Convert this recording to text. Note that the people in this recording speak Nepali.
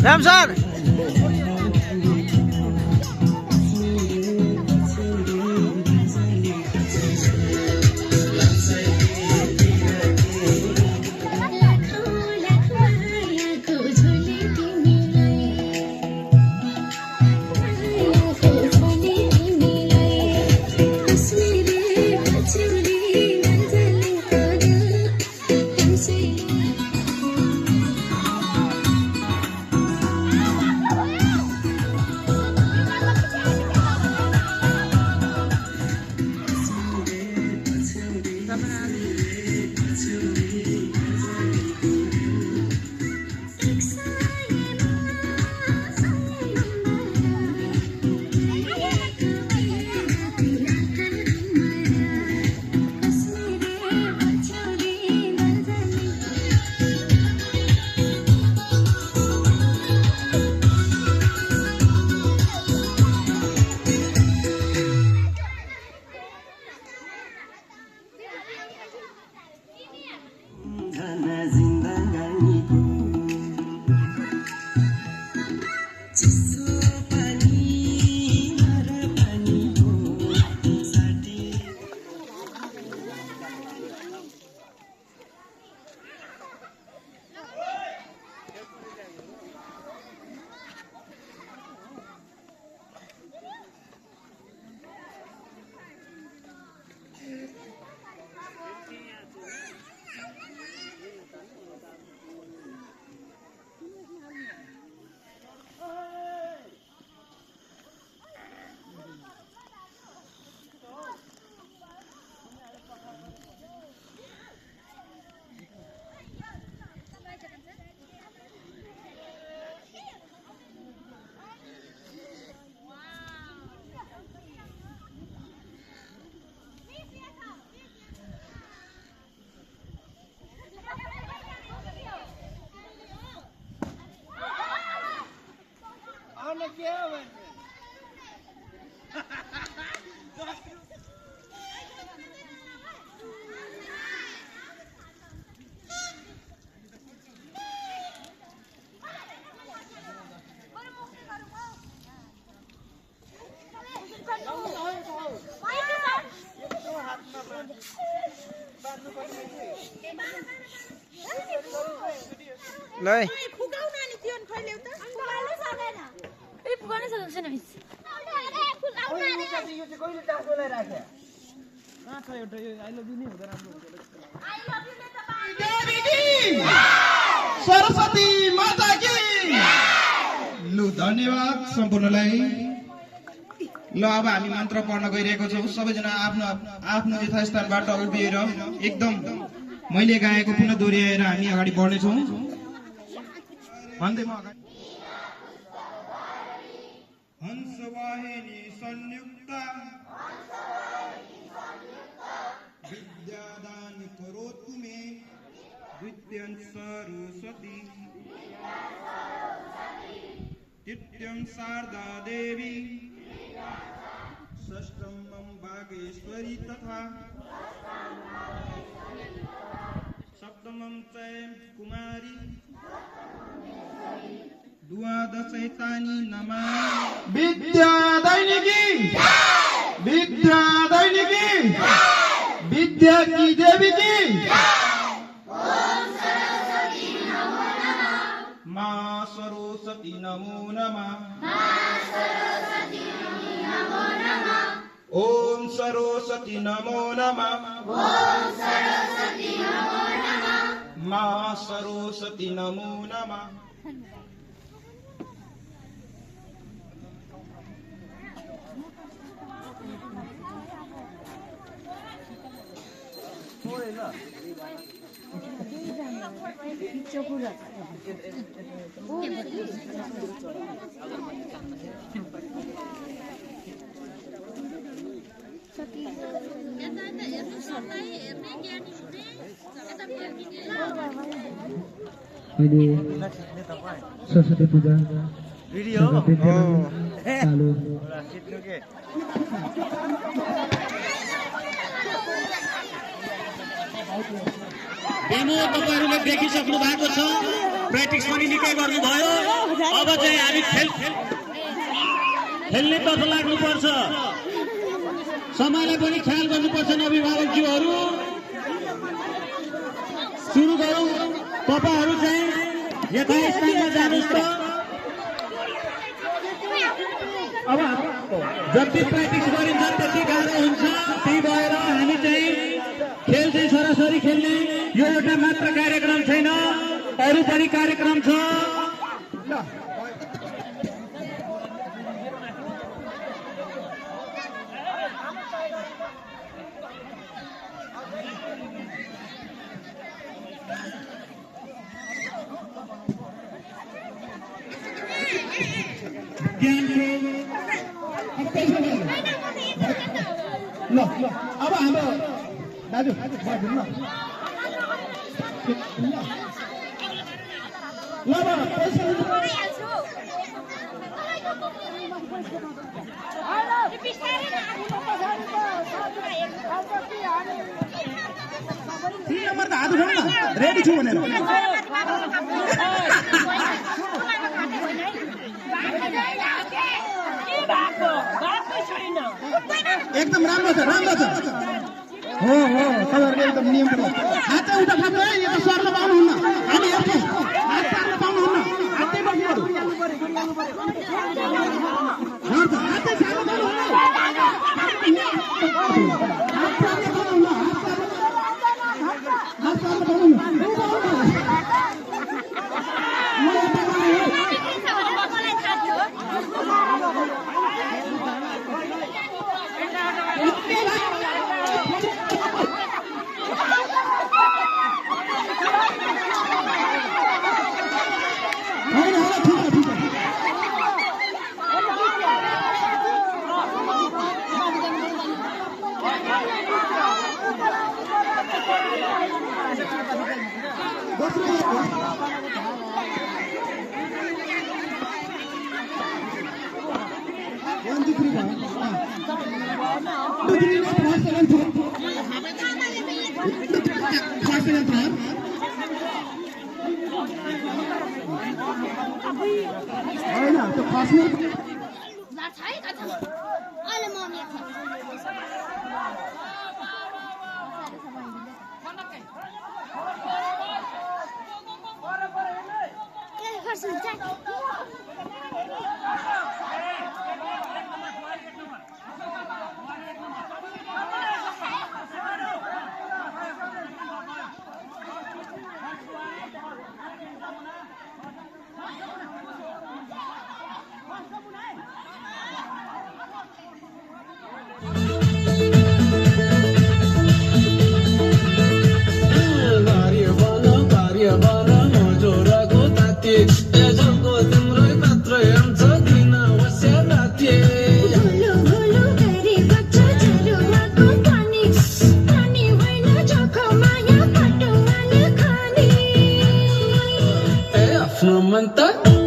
Ram sir Đây. सरस्वती माता की लु धन्यवाद सम्पूर्णलाई। ल अब हामी मन्त्र पढ्न गइरहेको छौँ। सबैजना आफ्नो आफ्नो यथास्थानबाट उभिएर एकदम मैले गाएको पुनः दोहोऱ्याएर हामी अगाडि बढ्नेछौँ। भन्दै म अगाडि हंसवाहिनी संयुक्त विद्यादान करोतु मे द्वितीयं सरस्वती तृतीयं शारदा देवी षष्ठं बागेश्वरी तथा सप्तमं च कुमारी द्वादशैतानि नमः। विद्यादायिनी विद्यादायिनी विद्या की देवी की माँ सरस्वती नमो नमः। ओम सरस्वती नमो नमः। माँ सरस्वती नमो नमः। सरस्वती पूजा भिडियो चालू डेमो तपाईहरुले देखिसक्नु भएको छ प्र्याक्टिस पनि निकै गर्नुभयो अब चाहिँ हामी खेल्ने तर्फ लाग्नुपर्छ समयलाई पनि ख्याल गर्नुपर्छ अभिभावकज्यूहरू सुरु गरौँ तपाईहरु चाहिँ यथास्थानमा जानुस् त अब जति प्र्याक्टिस गरिन्छ त्यति गाह्रो हुन्छ त्यही भएर हामी चाहिँ खेल चाहिँ सरासरी खेल्ने यो एउटा मात्र कार्यक्रम छैन अरू पनि कार्यक्रम छ ल अब हाम्रो दाजु ल नम्बर त हात उठाउनु न रेडी छु भनेर एकदम राम्रो छ हो तपाईँहरूको एकदम नियम हात चाहिँ उठा फाप्नु है यो त सर्न पाउनुहुन्न हामी हेर्छौँ हात सार्न पाउनुहुन्न हातै बस्नुहरू हातै सार्न पाउनुहुन्न Mantap.